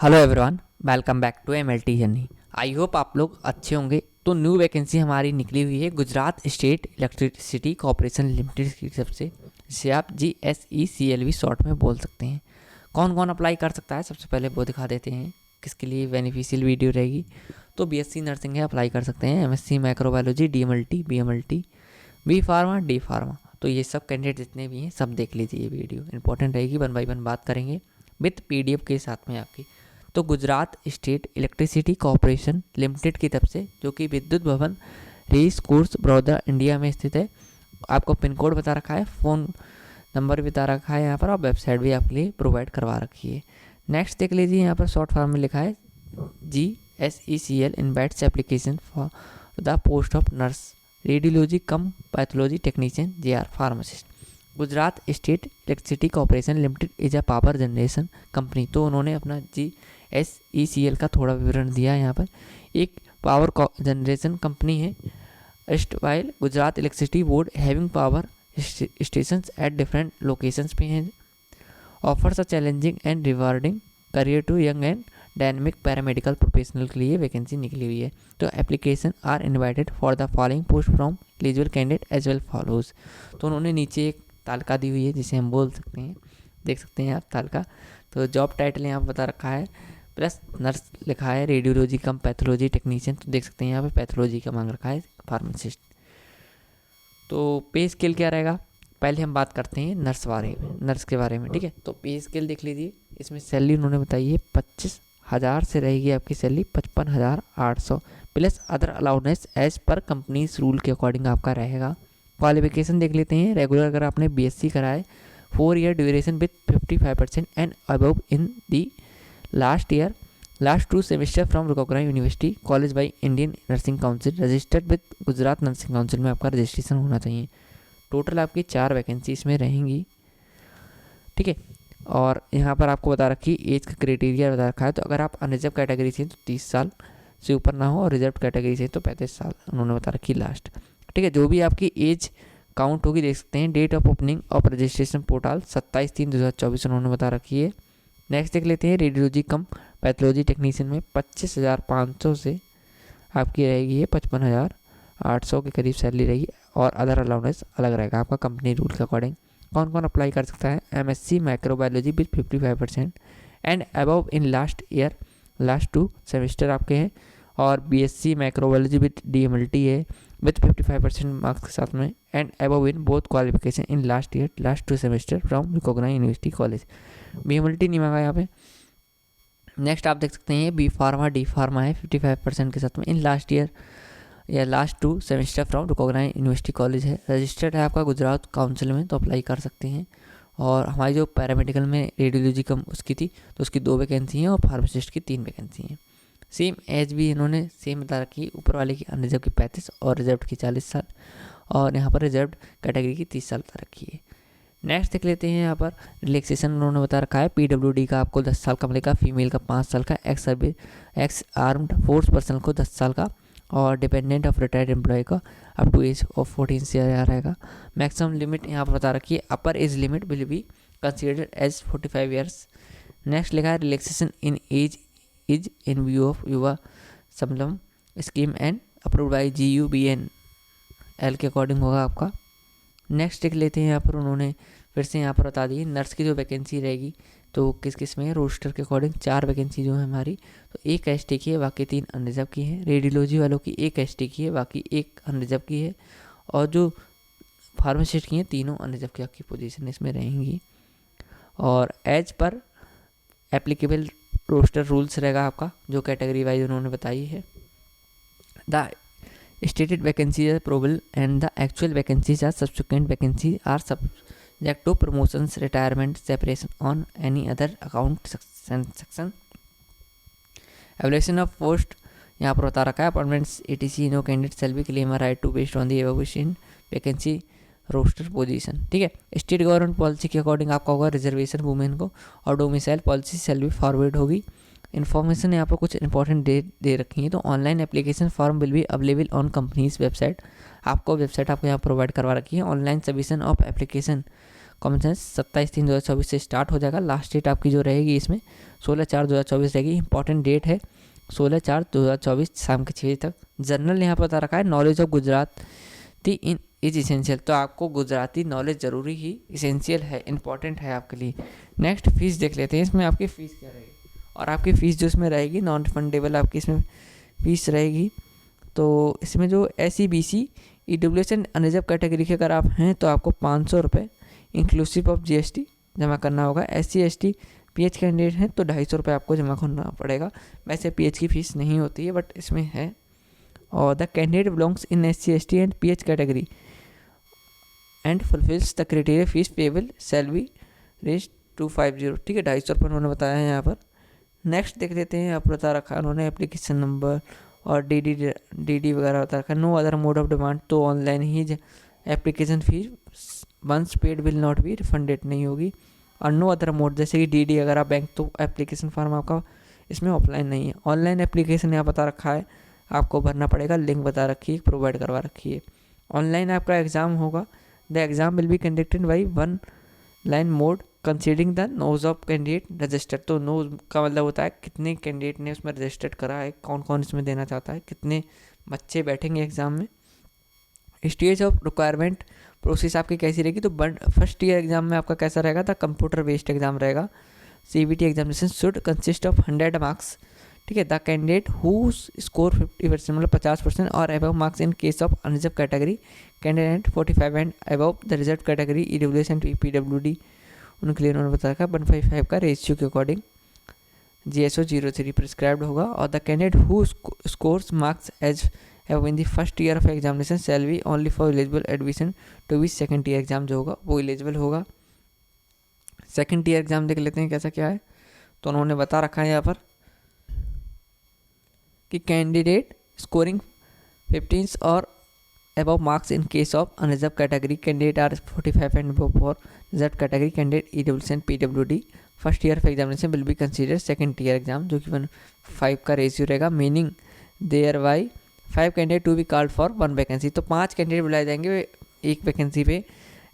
Hello everyone, welcome back to MLT journey. I hope आप लोग अच्छे होंगे। तो न्यू वैकेंसी हमारी निकली हुई है Gujarat state electricity corporation limited की तरफ से, जिसे आप GSECLV शॉर्ट में बोल सकते हैं। कौन कौन अप्लाई कर सकता है, सबसे पहले वो दिखा देते हैं किसके लिए बेनिफिशियल वीडियो रहेगी। तो BSc नर्सिंग है, अप्लाई कर सकते हैं। MSc microbiology, DMLT, BMLT, B pharma, D pharma. तो ये सब कैंडिडेट जितने भी हैं सब देख लीजिए, ये वीडियो इंपॉर्टेंट रहेगी। 1 बाय 1 बात करेंगे विथ PDF के साथ में आपकी। तो Gujarat state electricity corporation limited की तरफ से, जो कि विद्युत भवन रेस कोर्स बड़ौदा इंडिया में स्थित है। आपको पिन कोड बता रखा है, फ़ोन नंबर भी बता रखा है यहाँ पर, और वेबसाइट भी आपके लिए प्रोवाइड करवा रखी है। नेक्स्ट देख लीजिए, यहाँ पर शॉर्ट फॉर्म में लिखा है GSECL invites application for the post of nurse radiology come pathology technician JR pharmacist. Gujarat state electricity corporation limited is a power generation company. तो उन्होंने अपना GSECL का थोड़ा विवरण दिया यहाँ पर। एक पावर जनरेशन कंपनी है। Erstwhile Gujarat electricity board having power stations at different locations पे हैं। Offers a challenging and rewarding career to young and dynamic paramedical professional के लिए वैकेंसी निकली हुई है। तो application are invited for the following post from eligible candidate as well follows. तो उन्होंने नीचे एक तालिका दी हुई है जिसे हम बोल सकते हैं, देख सकते हैं आप तालिका। तो जॉब टाइटल यहाँ बता रखा है, प्लस नर्स लिखा है, रेडियोलॉजी कम पैथोलॉजी टेक्नीशियन। तो देख सकते हैं यहाँ पे पैथोलॉजी का मांग रखा है, फार्मासिस्ट। तो पे स्केल क्या रहेगा, पहले हम बात करते हैं नर्स के बारे में, ठीक है। तो पे स्केल देख लीजिए, इसमें सैलरी उन्होंने बताई है 25,000 से रहेगी आपकी salary 55,800 plus other allowance as per companies rule के अकॉर्डिंग आपका रहेगा। क्वालिफिकेशन देख लेते हैं। रेगुलर अगर आपने BSc करा है, 4 year duration with 55% and above in the last 2 semester from recognised university college by Indian nursing council, registered with Gujarat nursing council में आपका रजिस्ट्रेशन होना चाहिए। टोटल आपकी 4 वैकेंसी इसमें रहेंगी, ठीक है। और यहाँ पर आपको बता रखी एज का क्राइटेरिया बता रखा है। तो अगर आप अनरिजर्व कैटेगरी से तो 30 साल से ऊपर ना हो, और रिजर्व कैटेगरी से तो 35 साल उन्होंने बता रखी लास्ट, ठीक है। जो भी आपकी एज काउंट होगी देख सकते हैं। Date of opening of registration portal 27/3/2024 उन्होंने बता रखी है। नेक्स्ट देख लेते हैं, रेडियोलॉजी कम पैथोलॉजी टेक्नीशियन में 25,500 से आपकी रहेगी है 55,800 के करीब सैलरी रहेगी, और अदर अलाउंस अलग रहेगा आपका कंपनी रूल के अकॉर्डिंग। कौन कौन अप्लाई कर सकता है, MSc microbiology with 55% and above in last 2 semester आपके हैं, और BSc माइक्रोबायोलॉजी विथ DMLT है विथ 55% मार्क्स के साथ में, and above in both qualification in last 2 semester from recognised university college. BMLT नहीं मांगा यहाँ पे। नेक्स्ट आप देख सकते हैं बी फार्मा, डी फार्मा है 55% के साथ में, in last 2 semester from recognised university college है। रजिस्टर्ड है आपका गुजरात काउंसिल में, तो अप्लाई कर सकते हैं। और हमारी जो पैरामेडिकल में रेडियोलॉजी कम उसकी थी, तो उसकी 2 वैकेंसी हैं, और फार्मासिस्ट की 3 वैकेंसी हैं। सेम एज भी इन्होंने सेम बता रखी, ऊपर वाले की अनरिजर्व की 35 और रिजर्व की 40 साल, और यहाँ पर रिजर्व कैटेगरी की 30 साल बता रखी है। नेक्स्ट देख लेते हैं, यहाँ पर रिलैक्सेशन उन्होंने बता रखा है। PWD का आपको 10 साल का मिलेगा, फीमेल का 5 साल का, एक्स आर्म्ड फोर्स पर्सन को 10 साल का, और डिपेंडेंट ऑफ रिटायर्ड एम्प्लॉय का अप टू एज ऑफ 14 से रहेगा। मैक्सिमम लिमिट यहाँ पर बता रखी है, upper age limit will be considered as 45 years. Next लिखा है, relaxation in age is in view of Yuva Samlam scheme and approved by GUBNL के अकॉर्डिंग होगा आपका। नेक्स्ट देख लेते हैं, यहाँ पर उन्होंने फिर से यहाँ पर बता दी नर्स की जो वैकेंसी रहेगी, तो किस किस में है, रोस्टर के अकॉर्डिंग 4 वैकेंसी जो है हमारी, तो 1 ST की है, बाकी 3 अनरिजर्व की है। रेडियोलॉजी वालों की 1 ST की है, बाकी 1 अनरिजर्व की है, और जो फार्मासिस्ट की हैं तीनों अनरिजर्व की आपकी पोजीशन इसमें रहेंगी। और as per applicable roster rules रहेगा आपका, जो कैटेगरी वाइज उन्होंने बताई है। The stated vacancies are probable and the actual vacancies are subsequent vacancies are subject to promotions, retirement, separation on any other account section. Evaluation of post यहाँ पर बता रखा है, appointments etc. no candidate shall be claim a right to based on the evaluation vacancy roster position, ठीक है। State government policy के according आपका होगा रिजर्वेशन वुमेन को, और डोमिसाइल पॉलिसी सेल भी फॉरवर्ड होगी। इन्फॉर्मेशन यहाँ पर कुछ इंपॉर्टेंट दे रखी है। तो online application form will be available on companies website, आपको वेबसाइट आपको यहाँ प्रोवाइड करवा रखी है। Online submission of application commences 27/3/2024 से स्टार्ट हो जाएगा। लास्ट डेट आपकी जो रहेगी इसमें 16/4/2024 रहेगी। इंपॉर्टेंट डेट है 16/4/2024 शाम के 6 बजे तक। जनरल यहाँ पर बता रखा है knowledge of Gujarati in is essential, तो आपको गुजराती नॉलेज ज़रूरी ही इसेंशियल है, इंपॉर्टेंट है आपके लिए। नेक्स्ट फीस देख लेते हैं, इसमें आपकी फ़ीस क्या रहेगी और आपकी फ़ीस जो इसमें रहेगी नॉन रिफंडेबल आपकी इसमें फ़ीस रहेगी। तो इसमें जो SEBC EWS and unreserved category के अगर आप हैं तो आपको 500 रुपये इंक्लूसिव ऑफ GST जमा करना होगा। SC ST PH कैंडिडेट हैं तो 250 रुपये आपको जमा करना पड़ेगा। वैसे PH की फ़ीस नहीं होती है बट इसमें है। और the candidate belongs in SC ST and PH category and fulfils the criteria fees payable shall be rupees 250, ठीक है 250 रुपये उन्होंने बताया है यहाँ पर। नेक्स्ट देख लेते हैं, आप बता रखा है उन्होंने एप्लीकेशन नंबर और DD वगैरह बता रखा है। No other mode of demand, तो ऑनलाइन ही application fees once paid will not be refunded नहीं होगी। और नो अदर मोड जैसे कि DD अगर आप बैंक, तो एप्लीकेशन फॉर्म आपका इसमें ऑफलाइन नहीं है। ऑनलाइन एप्लीकेशन यहाँ बता रखा है आपको भरना पड़ेगा, लिंक बता रखी है, प्रोवाइड करवा रखी है। ऑनलाइन आपका एग्ज़ाम होगा। The exam will be conducted by one line mode considering the nose of candidate registered, तो नोज का मतलब होता है कितने कैंडिडेट ने उसमें रजिस्टर्ड करा है, कौन कौन इसमें देना चाहता है, कितने बच्चे बैठेंगे एग्ज़ाम में। स्टेज ऑफ रिक्वायरमेंट प्रोसेस आपकी कैसी रहेगी, तो फर्स्ट ईयर एग्जाम में आपका कैसा रहेगा, था कंप्यूटर बेस्ड एग्जाम रहेगा। CBT examination should consist of 100 marks, ठीक है। द कैंडिडेट हु स्कोर 50% मतलब 50% और above marks in case of unreserved category candidate 45 and above the reserved category EWS and PWD उनके लिए उन्होंने बताया था 155 का रेशियो के अकॉर्डिंग GSO 03 प्रिस्क्राइब्ड होगा। और the candidate who scores marks as above in the first year of examination shall be only for eligible admission to be second year exam जो होगा वो एलिजिबल होगा। सेकंड ईयर एग्जाम देख लेते हैं कैसा क्या है, तो उन्होंने बता रखा है यहाँ पर कि कैंडिडेट स्कोरिंग 15 और above marks in case of unreserved category candidate are 45 and above for reserved category candidate EWS and PWD first year of examination will be considered second year exam जो कि 1:5 का रेशियो रहेगा। Meaning thereby 5 candidate to be called for 1 vacancy, तो 5 candidate बुलाए जाएंगे एक vacancy पे।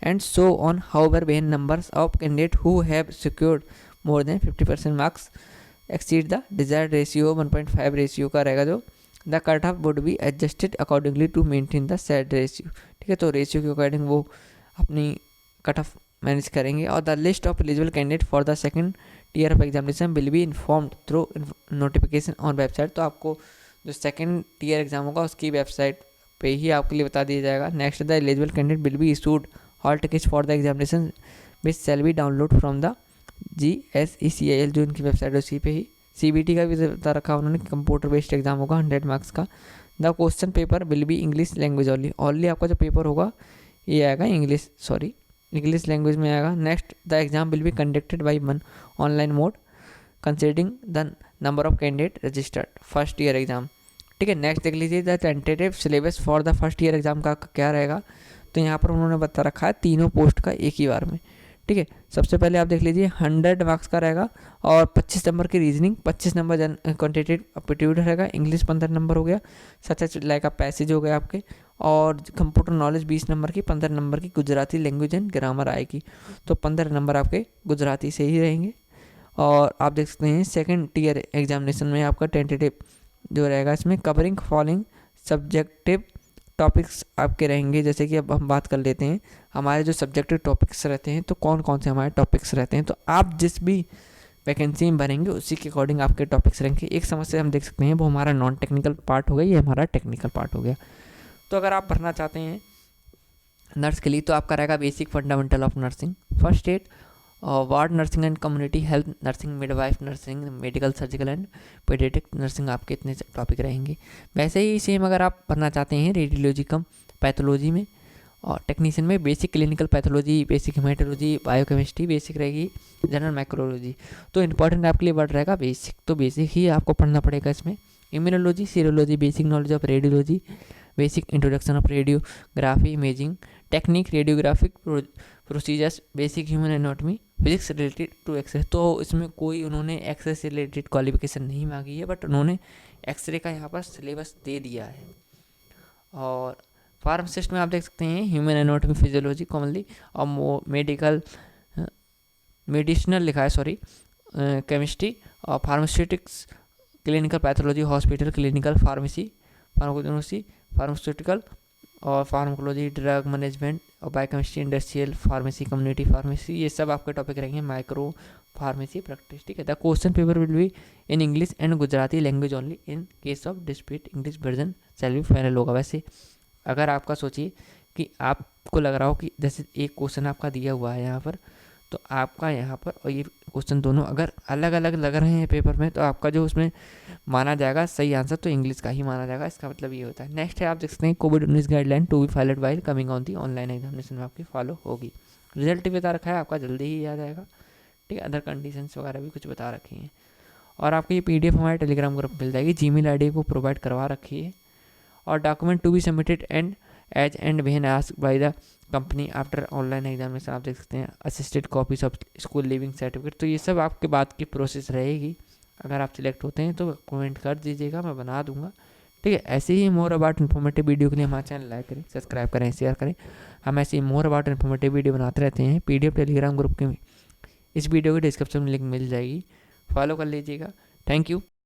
And so on however when numbers of candidate who have secured more than 50% marks exceed the desired ratio 1.5 ratio का रहेगा जो the cut off would be adjusted accordingly to maintain the said ratio, ठीक है। तो ratio के according वो अपनी cut off manage करेंगे। और the list of eligible candidate for the second year of examination will be informed through notification on website, तो आपको जो सेकंड ईयर एग्जाम होगा उसकी वेबसाइट पे ही आपके लिए बता दिया जाएगा। Next the eligible candidate will be issued hall tickets for the examination which shall be download from the GSECIL जो इनकी वेबसाइट है उसी पे ही। CBT का भी बता रखा उन्होंने, कंप्यूटर बेस्ड एग्जाम होगा 100 मार्क्स का। The question paper will be English language only आपका जो पेपर होगा ये आएगा इंग्लिश लैंग्वेज में आएगा। Next the exam will be conducted by one online mode considering the number of candidate registered first year exam, ठीक है। नेक्स्ट देख लीजिए the tentative syllabus for the first year exam का क्या रहेगा, तो यहाँ पर उन्होंने बता रखा है तीनों पोस्ट का एक ही बार में, ठीक है। सबसे पहले आप देख लीजिए 100 मार्क्स का रहेगा और 25 नंबर की रीजनिंग, 25 नंबर क्वान्टिटेटिव एप्टीट्यूड रहेगा, इंग्लिश 15 नंबर हो गया, सच लाइक का पैसेज हो गया आपके, और कंप्यूटर नॉलेज 20 नंबर की, 15 नंबर की गुजराती लैंग्वेज एंड ग्रामर आएगी, तो 15 नंबर आपके गुजराती से ही रहेंगे। और आप देख सकते हैं सेकंड ईयर एग्जामिनेशन में आपका टेंटेटिव जो रहेगा इसमें कवरिंग फॉलोइंग सब्जेक्टिव टॉपिक्स आपके रहेंगे। जैसे कि अब हम बात कर लेते हैं हमारे जो सब्जेक्टिव टॉपिक्स रहते हैं, तो कौन कौन से हमारे टॉपिक्स रहते हैं, तो आप जिस भी वैकेंसी में भरेंगे उसी के अकॉर्डिंग आपके टॉपिक्स रहेंगे। एक समस्या हम देख सकते हैं वो हमारा नॉन टेक्निकल पार्ट हो गया, ये हमारा टेक्निकल पार्ट हो गया। तो अगर आप भरना चाहते हैं नर्स के लिए तो आपका रहेगा basic fundamental of nursing, first aid, ward nursing and community health nursing, midwife nursing, medical surgical and paediatric nursing, आपके इतने टॉपिक रहेंगे। वैसे ही सेम अगर आप पढ़ना चाहते हैं रेडियोलॉजी कम पैथोलॉजी में और टेक्नीशियन में basic clinical pathology, basic haematology, biochemistry basic रहेगी, जनरल माइक्रोलॉजी, तो इंपॉर्टेंट आपके लिए वर्ड रहेगा बेसिक, तो बेसिक ही आपको पढ़ना पड़ेगा इसमें। Immunology, serology, basic knowledge of radiology, basic introduction of radiography imaging technique, radiographic procedures, basic human anatomy, physics related to X-ray, तो इसमें कोई उन्होंने एक्सरे से रिलेटेड क्वालिफिकेशन नहीं मांगी है, बट उन्होंने एक्सरे का यहाँ पर सिलेबस दे दिया है। और फार्मासिस्ट में आप देख सकते हैं ह्यूमन एनाटॉमी फिजियोलॉजी कॉमनली, और मेडिकल मेडिसिनल लिखा है, सॉरी, केमिस्ट्री और pharmaceutics, clinical pathology, hospital, clinical pharmacy, pharmaceutical और फार्माकोलॉजी, ड्रग मैनेजमेंट और biochemistry, industrial pharmacy, community pharmacy, ये सब आपके टॉपिक रहेंगे, माइक्रो फार्मेसी प्रैक्टिस। ठीक है, the question paper will be in English and Gujarati language only, in case of dispute English version shall be final होगा। वैसे अगर आपका सोचिए कि आपको लग रहा हो कि जैसे एक क्वेश्चन आपका दिया हुआ है यहाँ पर, तो आपका यहाँ पर और ये क्वेश्चन दोनों अगर अलग अलग लग रहे हैं पेपर में, तो आपका जो उसमें माना जाएगा सही आंसर तो इंग्लिश का ही माना जाएगा, इसका मतलब ये होता है। नेक्स्ट है, आप देख सकते हैं कोविड-19 guideline to be filed while coming on the online examination में आपकी फॉलो होगी। रिजल्ट भी बता रखा है, आपका जल्दी ही आ जाएगा। ठीक है, अदर कंडीशंस वगैरह भी कुछ बता रखी हैं। और आपको ये PDF हमारे टेलीग्राम ग्रुप मिल जाएगी, जीमेल ID को प्रोवाइड करवा रखी है। और document to be submitted and as and when asked by the company after online examination, आप देख सकते हैं attested copies of school leaving certificate. तो ये सब आपके बाद की प्रोसेस रहेगी। अगर आप सिलेक्ट होते हैं तो कमेंट कर दीजिएगा, मैं बना दूंगा। ठीक है, ऐसे ही मोर अबाउट इन्फॉर्मेटिव वीडियो के लिए हमारा चैनल लाइक करें, सब्सक्राइब करें, शेयर करें। हम ऐसे ही मोर अबाउट इन्फॉर्मेटिव वीडियो बनाते रहते हैं। PDF टेलीग्राम ग्रुप के इस वीडियो के डिस्क्रिप्शन में लिंक मिल जाएगी, फॉलो कर लीजिएगा। Thank you.